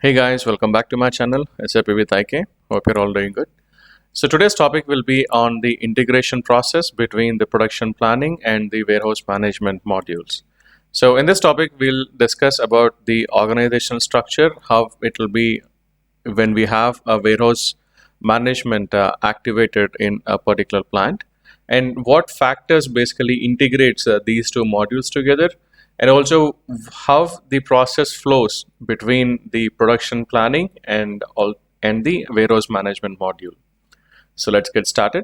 Hey guys, welcome back to my channel, SAP with IK. Hope you're all doing good. So today's topic will be on the integration process between the production planning and the warehouse management modules. So in this topic, we'll discuss about the organizational structure, how it will be when we have a warehouse management activated in a particular plant, and what factors basically integrates these two modules together, and also how the process flows between the production planning and the warehouse management module. So let's get started.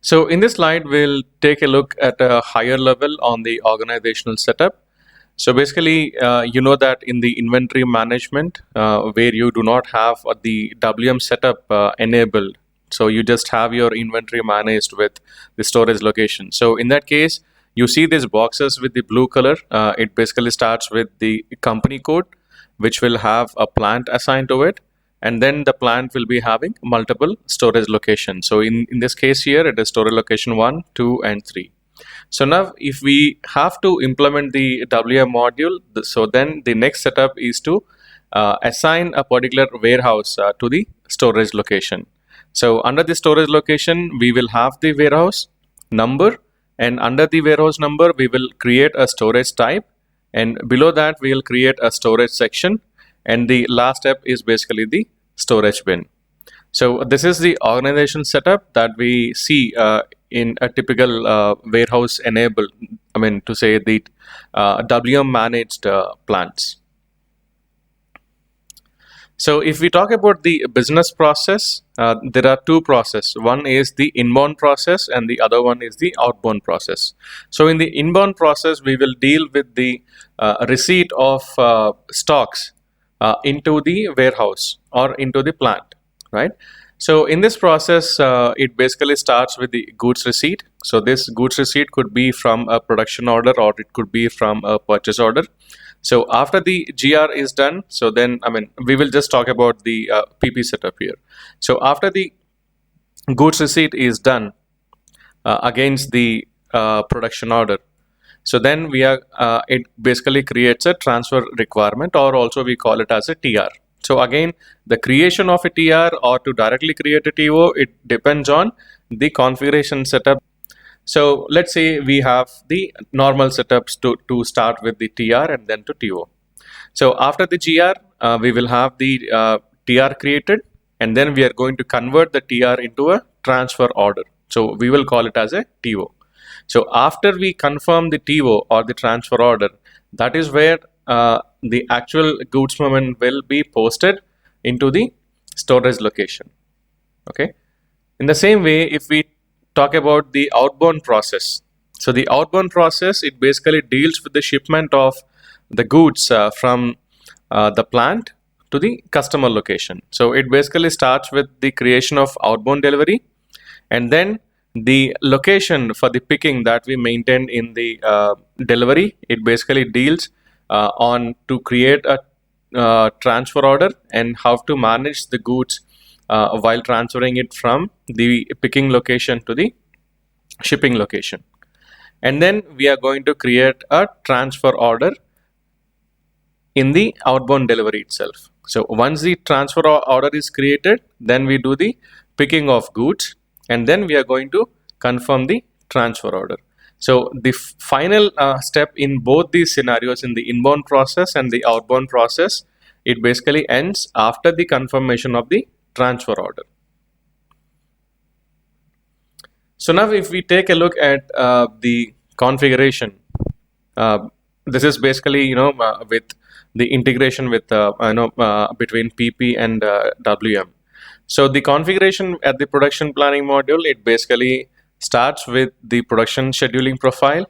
So in this slide, we'll take a look at a higher level on the organizational setup. So basically, you know that in the inventory management, where you do not have the WM setup enabled, so you just have your inventory managed with the storage location. So in that case, you see these boxes with the blue color. It basically starts with the company code, which will have a plant assigned to it, and then the plant will be having multiple storage locations. So in this case here, it is storage location 1, 2, and 3. So now if we have to implement the WM module, so then the next setup is to assign a particular warehouse to the storage location. So under the storage location, we will have the warehouse number, and under the warehouse number, we will create a storage type, and below that, we will create a storage section, and the last step is basically the storage bin. So this is the organization setup that we see in a typical warehouse enabled, to say the WM managed plants. So if we talk about the business process, there are two processes. One is the inbound process and the other one is the outbound process. So in the inbound process, we will deal with the receipt of stocks into the warehouse or into the plant, right? So in this process, it basically starts with the goods receipt. So this goods receipt could be from a production order or it could be from a purchase order. So after the GR is done, so then, we will just talk about the PP setup here. So after the goods receipt is done against the production order, so then it basically creates a transfer requirement, or also we call it as a TR. So again, the creation of a TR or to directly create a TO, it depends on the configuration setup. So let's say we have the normal setups to start with the TR and then to TO. So after the GR, we will have the TR created, and then we are going to convert the TR into a transfer order. So we will call it as a TO. So after we confirm the TO or the transfer order, that is where the actual goods movement will be posted into the storage location. Okay. In the same way, if we talk about the outbound process, so the outbound process, it basically deals with the shipment of the goods from the plant to the customer location. So it basically starts with the creation of outbound delivery, and then the location for the picking that we maintain in the delivery, it basically deals on to create a transfer order and how to manage the goods while transferring it from the picking location to the shipping location. And then we are going to create a transfer order in the outbound delivery itself. So once the transfer order is created, then we do the picking of goods, and then we are going to confirm the transfer order. So the final step in both these scenarios, in the inbound process and the outbound process, it basically ends after the confirmation of the transfer order. So now if we take a look at the configuration, this is basically, with the integration with, between PP and WM. So the configuration at the production planning module, it basically starts with the production scheduling profile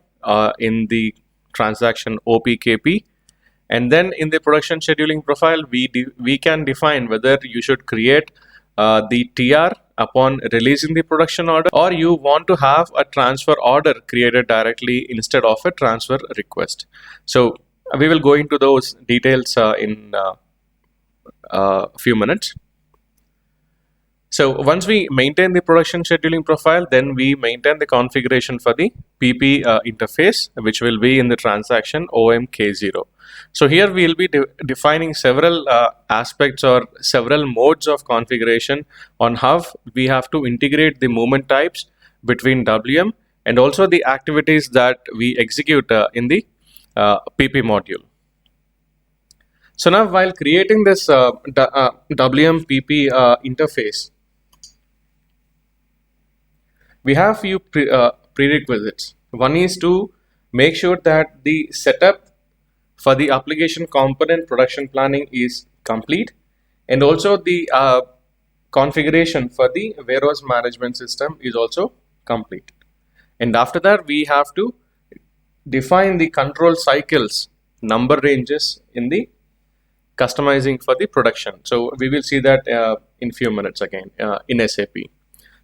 in the transaction OPKP, and then in the production scheduling profile, we can define whether you should create the TR upon releasing the production order, or you want to have a transfer order created directly instead of a transfer request. So we will go into those details in a few minutes. So once we maintain the production scheduling profile, then we maintain the configuration for the PP interface, which will be in the transaction OMK0. So here we will be defining several aspects or several modes of configuration on how we have to integrate the movement types between WM and also the activities that we execute in the PP module. So now while creating this WMPP interface, we have few prerequisites. One is to make sure that the setup for the application component production planning is complete, and also the configuration for the warehouse management system is also complete. And after that, we have to define the control cycles, number ranges in the customizing for the production. So we will see that in few minutes again in SAP.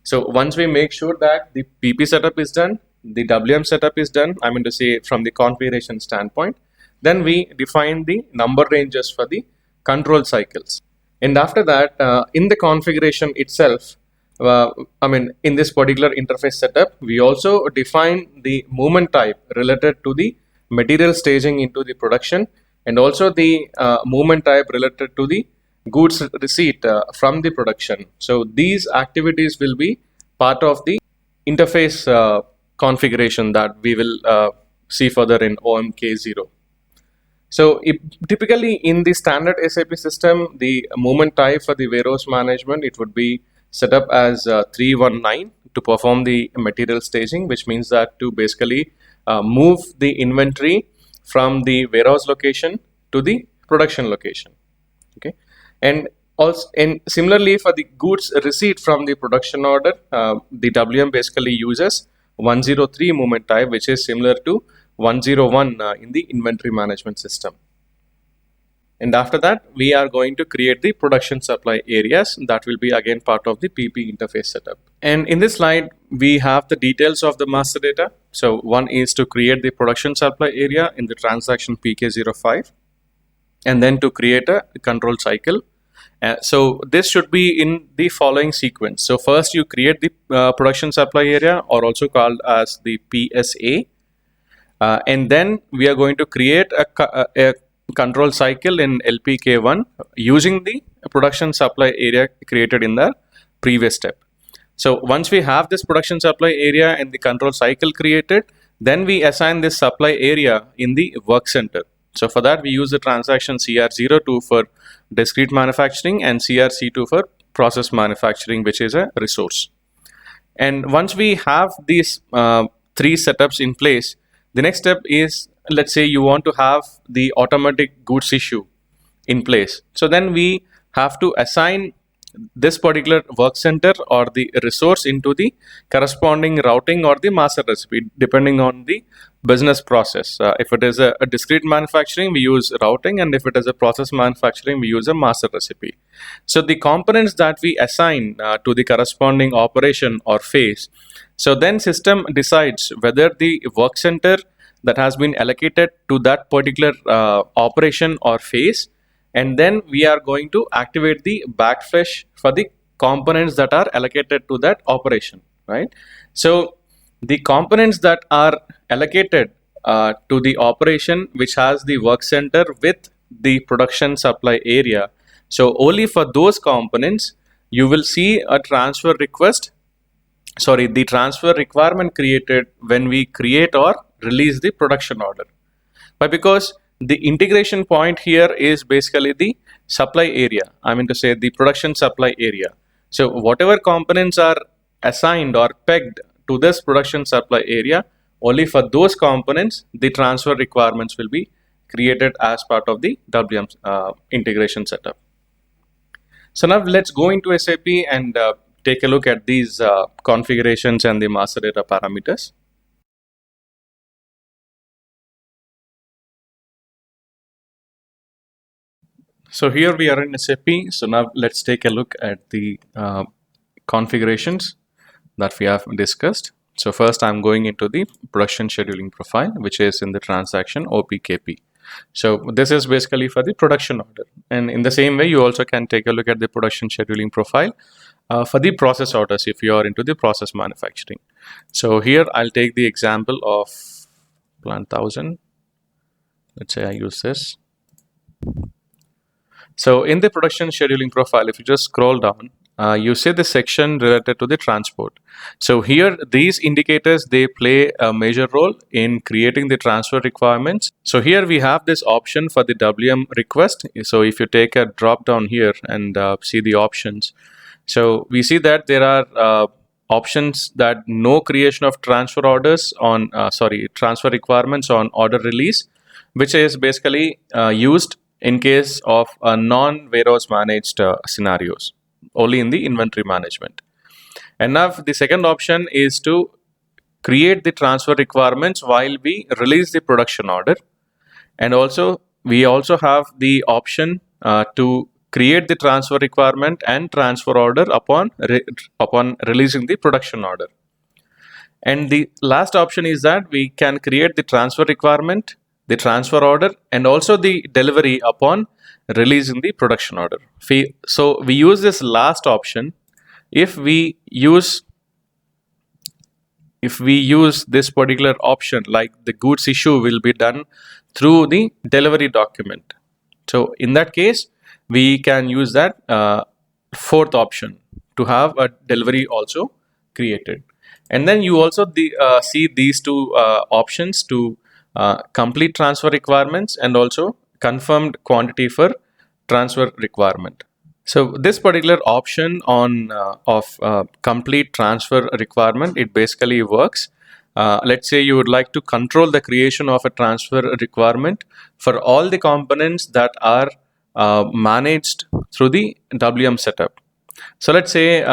So once we make sure that the PP setup is done, the WM setup is done, I mean to say from the configuration standpoint, then we define the number ranges for the control cycles. And after that, in the configuration itself, in this particular interface setup, we also define the movement type related to the material staging into the production, and also the movement type related to the goods receipt from the production. So these activities will be part of the interface configuration that we will see further in OMK0. So typically in the standard SAP system, the movement type for the warehouse management, it would be set up as 319 to perform the material staging, which means that to basically move the inventory from the warehouse location to the production location. Okay, and also, and similarly for the goods receipt from the production order, the WM basically uses 103 movement type, which is similar to 101 in the inventory management system. And after that, we are going to create the production supply areas that will be again part of the PP interface setup. And in this slide, we have the details of the master data. So one is to create the production supply area in the transaction PK05, and then to create a control cycle. So this should be in the following sequence. So first you create the production supply area, or also called as the PSA. And then we are going to create a control cycle in LPK1 using the production supply area created in the previous step. So once we have this production supply area and the control cycle created, then we assign this supply area in the work center. So for that, we use the transaction CR02 for discrete manufacturing and CRC2 for process manufacturing, which is a resource. And once we have these three setups in place, the next step is, let's say you want to have the automatic goods issue in place. So then we have to assign this particular work center or the resource into the corresponding routing or the master recipe, depending on the business process. If it is a discrete manufacturing, we use routing, and if it is a process manufacturing, we use a master recipe. So the components that we assign to the corresponding operation or phase, so then system decides whether the work center that has been allocated to that particular operation or phase, and then we are going to activate the backflash for the components that are allocated to that operation, right? So the components that are allocated to the operation which has the work center with the production supply area, so only for those components you will see a transfer request, the transfer requirement created when we create or release the production order. But because the integration point here is basically the supply area, I mean to say the production supply area. So whatever components are assigned or pegged to this production supply area, only for those components the transfer requirements will be created as part of the WM integration setup. So now let's go into SAP and take a look at these configurations and the master data parameters. So here we are in SAP. So now let's take a look at the configurations that we have discussed. So first I'm going into the production scheduling profile, which is in the transaction OPKP. So this is basically for the production order. And in the same way, you also can take a look at the production scheduling profile for the process orders if you are into the process manufacturing. So here I'll take the example of plant 1000. Let's say I use this. So in the production scheduling profile, if you just scroll down, you see the section related to the transport. So here, these indicators, they play a major role in creating the transfer requirements. So here we have this option for the WM request. So if you take a drop down here and see the options, so we see that there are options that no creation of transfer orders on, transfer requirements on order release, which is basically used in case of non-warehouse managed scenarios, only in the inventory management. And now the second option is to create the transfer requirements while we release the production order. And also, we also have the option to create the transfer requirement and transfer order upon releasing the production order. And the last option is that we can create the transfer requirement, the transfer order, and also the delivery upon releasing the production order. So we use this last option if we use this particular option, like the goods issue will be done through the delivery document. So in that case, we can use that fourth option to have a delivery also created. And then you also see these two options to complete transfer requirements and also confirmed quantity for transfer requirement. So this particular option on of complete transfer requirement, it basically works. Let's say you would like to control the creation of a transfer requirement for all the components that are managed through the WM setup. So let's say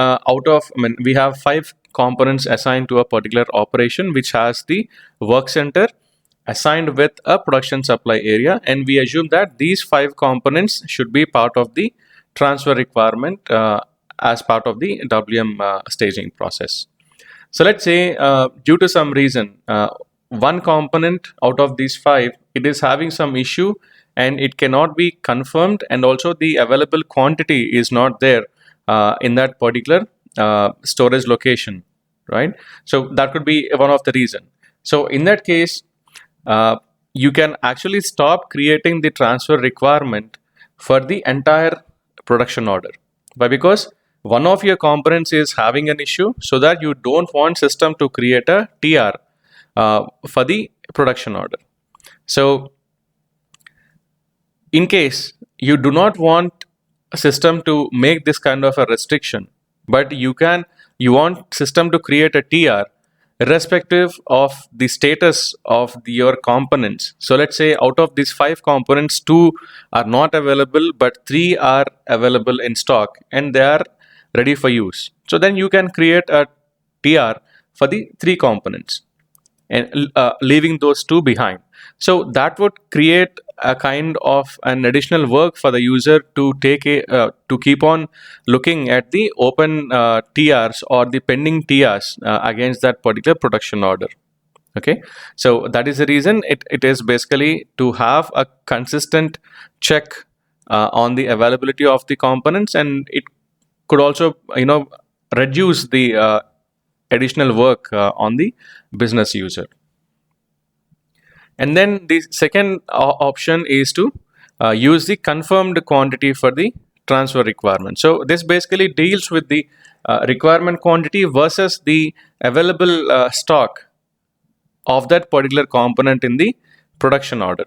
we have 5 components assigned to a particular operation which has the work center assigned with a production supply area, and we assume that these 5 components should be part of the transfer requirement as part of the WM staging process. So let's say due to some reason, one component out of these 5, it is having some issue and it cannot be confirmed, and also the available quantity is not there in that particular storage location, right? So that could be one of the reason. So in that case, you can actually stop creating the transfer requirement for the entire production order. Why? Because one of your components is having an issue, so that you don't want system to create a TR for the production order. So in case you do not want a system to make this kind of a restriction, but you want system to create a TR irrespective of the status of your components. So let's say out of these 5 components, 2 are not available, but 3 are available in stock and they are ready for use. So then you can create a TR for the 3 components and leaving those 2 behind. So that would create a kind of an additional work for the user to to keep on looking at the open TRs or the pending TRs against that particular production order. Okay, so that is the reason it is basically to have a consistent check on the availability of the components, and it could also reduce the additional work on the business user. And then the second option is to use the confirmed quantity for the transfer requirement. So this basically deals with the requirement quantity versus the available stock of that particular component in the production order.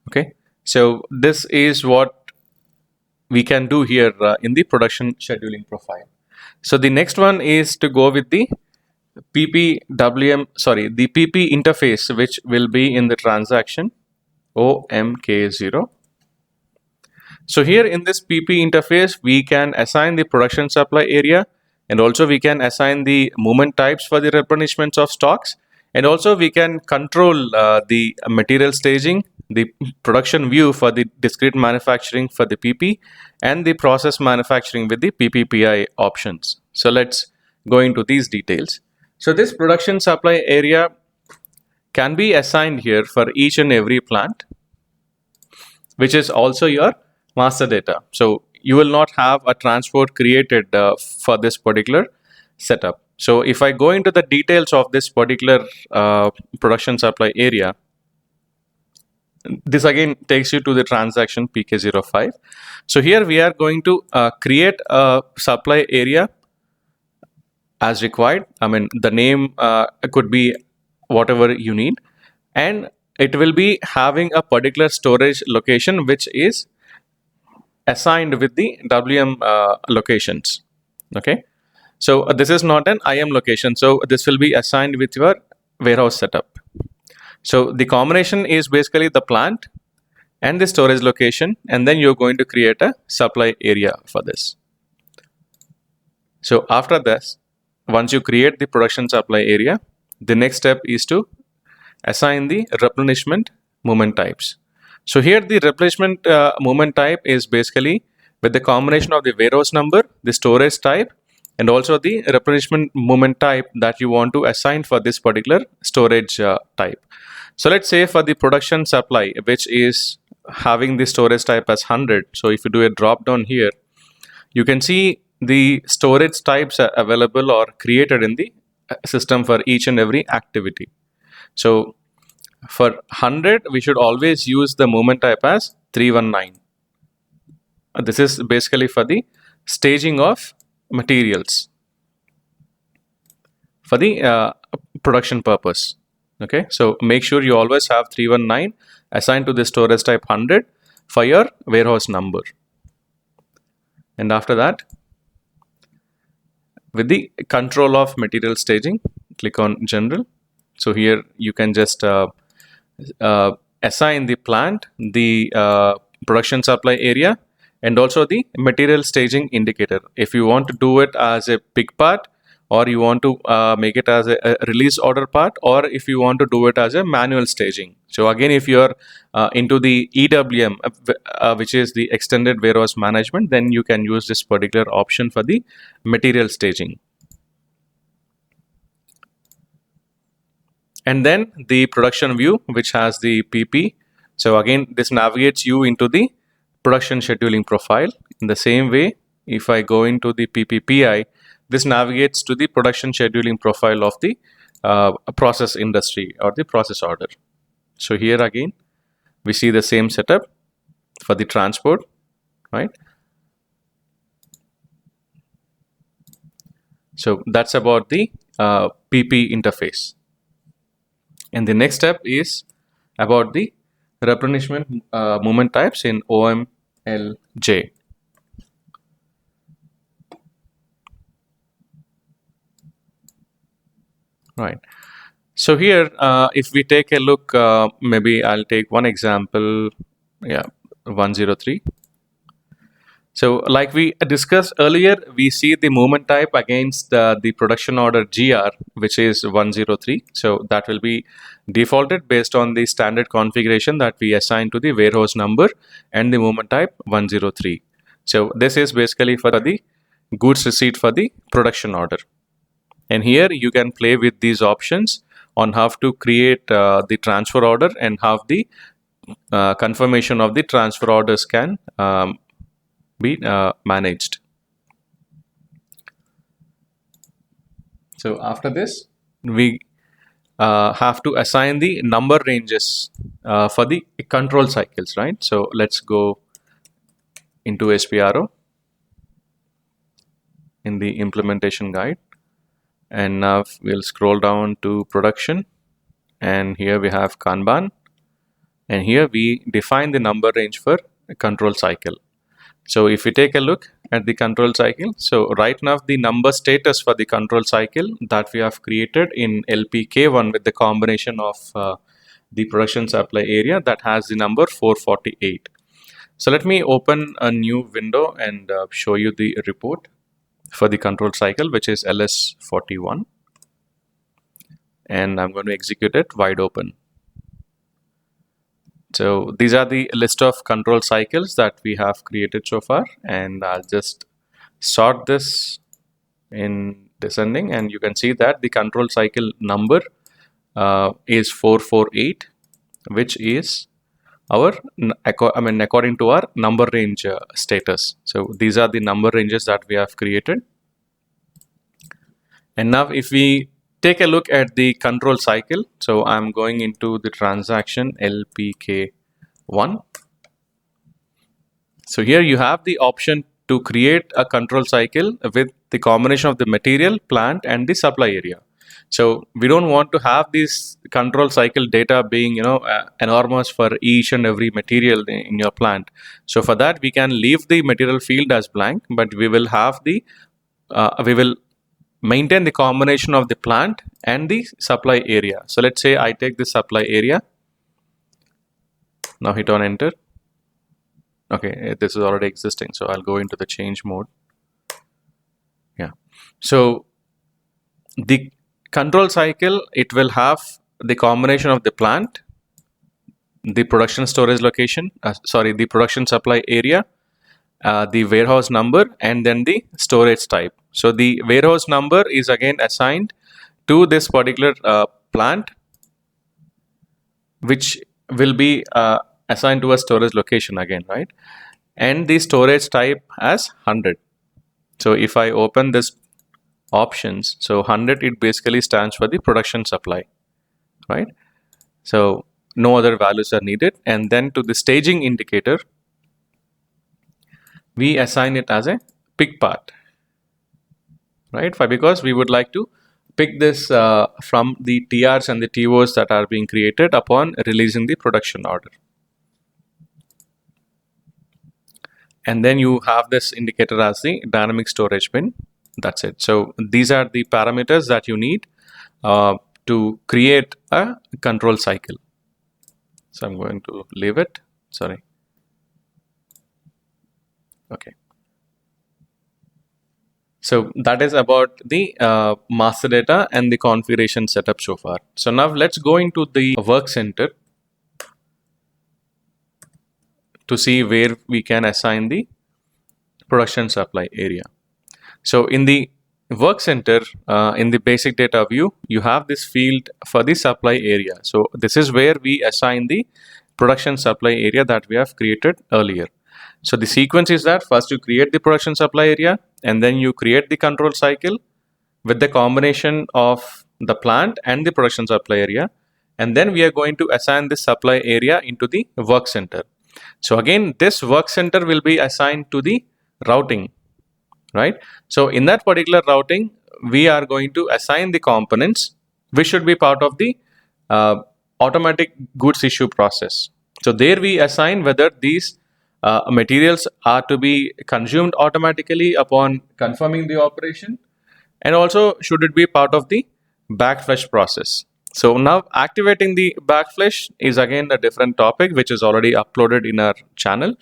Okay, so this is what we can do here in the production scheduling profile. So the next one is to go with the the PP interface, which will be in the transaction OMK0. So here in this PP interface, we can assign the production supply area, and also we can assign the movement types for the replenishments of stocks, and also we can control the material staging, the production view for the discrete manufacturing for the PP, and the process manufacturing with the PPPI options. So let's go into these details. So this production supply area can be assigned here for each and every plant, which is also your master data. So you will not have a transport created for this particular setup. So if I go into the details of this particular production supply area, this again takes you to the transaction PK05. So here we are going to create a supply area as required. I mean, the name could be whatever you need, and it will be having a particular storage location which is assigned with the WM locations. Okay, so this is not an IM location, so this will be assigned with your warehouse setup. So the combination is basically the plant and the storage location, and then you're going to create a supply area for this. So after this, once you create the production supply area, the next step is to assign the replenishment movement types. So here the replenishment movement type is basically with the combination of the warehouse number, the storage type, and also the replenishment movement type that you want to assign for this particular storage type. So let's say for the production supply, which is having the storage type as 100. So if you do a drop down here, you can see the storage types are available or created in the system for each and every activity. So for 100, we should always use the movement type as 319. This is basically for the staging of materials for the production purpose. Okay, so make sure you always have 319 assigned to the storage type 100 for your warehouse number. And after that, with the control of material staging, click on general. So here you can just assign the plant, the production supply area, and also the material staging indicator. If you want to do it as a pick part, or you want to make it as a release order part, or if you want to do it as a manual staging. So again, if you're into the EWM, which is the extended warehouse management, then you can use this particular option for the material staging. And then the production view, which has the PP. So again, this navigates you into the production scheduling profile. In the same way, if I go into the PPPI, this navigates to the production scheduling profile of the process industry or the process order. So here again, we see the same setup for the transport, right? So that's about the PP interface. And the next step is about the replenishment movement types in OMLJ. Right. So here, if we take a look, maybe I'll take one example. Yeah, 103. So like we discussed earlier, we see the movement type against the production order GR, which is 103. So that will be defaulted based on the standard configuration that we assign to the warehouse number and the movement type 103. So this is basically for the goods receipt for the production order. And here you can play with these options on how to create the transfer order and how the confirmation of the transfer orders can be managed. So after this, we have to assign the number ranges for the control cycles, right? So let's go into SPRO in the implementation guide. And now we'll scroll down to production, and here we have Kanban, and here we define the number range for a control cycle. So if we take a look at the control cycle, so right now the number status for the control cycle that we have created in LPK1 with the combination of the production supply area, that has the number 448. So let me open a new window and show you the report for the control cycle, which is LS41, and I'm going to execute it wide open. So these are the list of control cycles that we have created so far, and I'll just sort this in descending, and you can see that the control cycle number is 448, which is our according to our number range status. So these are the number ranges that we have created. And now if we take a look at the control cycle, so I'm going into the transaction LPK1. So here you have the option to create a control cycle with the combination of the material, plant, and the supply area. So we don't want to have this control cycle data being, enormous for each and every material in your plant. So for that, we can leave the material field as blank, but we will have the we will maintain the combination of the plant and the supply area. So let's say I take the supply area. Now hit on enter. Okay, this is already existing, so I'll go into the change mode. Yeah, so the control cycle, it will have the combination of the plant, the production storage location, the production supply area, the warehouse number, and then the storage type. So the warehouse number is again assigned to this particular plant, which will be assigned to a storage location again, right? And the storage type as 100. So if I open this options, so 100, it basically stands for the production supply, right? So no other values are needed. And then to the staging indicator, we assign it as a pick part, right? Because we would like to pick this from the TRs and the TOs that are being created upon releasing the production order. And then you have this indicator as the dynamic storage bin. That's it. So these are the parameters that you need to create a control cycle. So I'm going to leave it. Sorry. Okay. So that is about the master data and the configuration setup so far. So now let's go into the work center to see where we can assign the production supply area. So in the work center, in the basic data view, you have this field for the supply area. So this is where we assign the production supply area that we have created earlier. So the sequence is that first you create the production supply area, and then you create the control cycle with the combination of the plant and the production supply area. And then we are going to assign this supply area into the work center. So again, this work center will be assigned to the routing, right? So in that particular routing, we are going to assign the components which should be part of the automatic goods issue process. So there we assign whether these materials are to be consumed automatically upon confirming the operation, and also should it be part of the backflush process. So now activating the backflush is again a different topic which is already uploaded in our channel.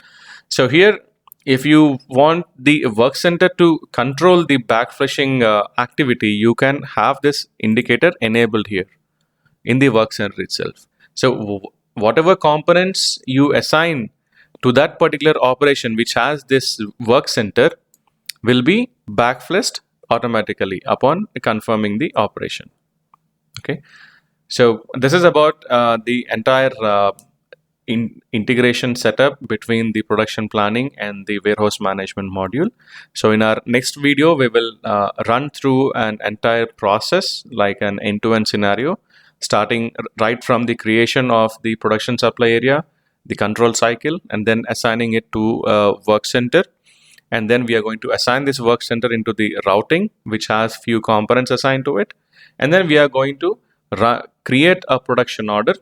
So here, if you want the work center to control the backflushing activity, you can have this indicator enabled here in the work center itself. So whatever components you assign to that particular operation which has this work center will be backflushed automatically upon confirming the operation. Okay. So this is about the entire integration setup between the production planning and the warehouse management module. So in our next video, we will run through an entire process like an end-to-end scenario, starting right from the creation of the production supply area, the control cycle, and then assigning it to work center. And then we are going to assign this work center into the routing, which has few components assigned to it. And then we are going to create a production order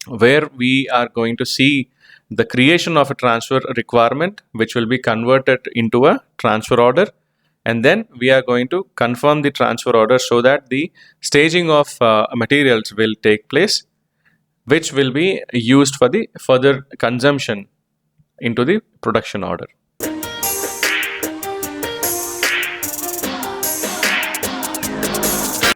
where we are going to see the creation of a transfer requirement, which will be converted into a transfer order. And then we are going to confirm the transfer order so that the staging of materials will take place, which will be used for the further consumption into the production order.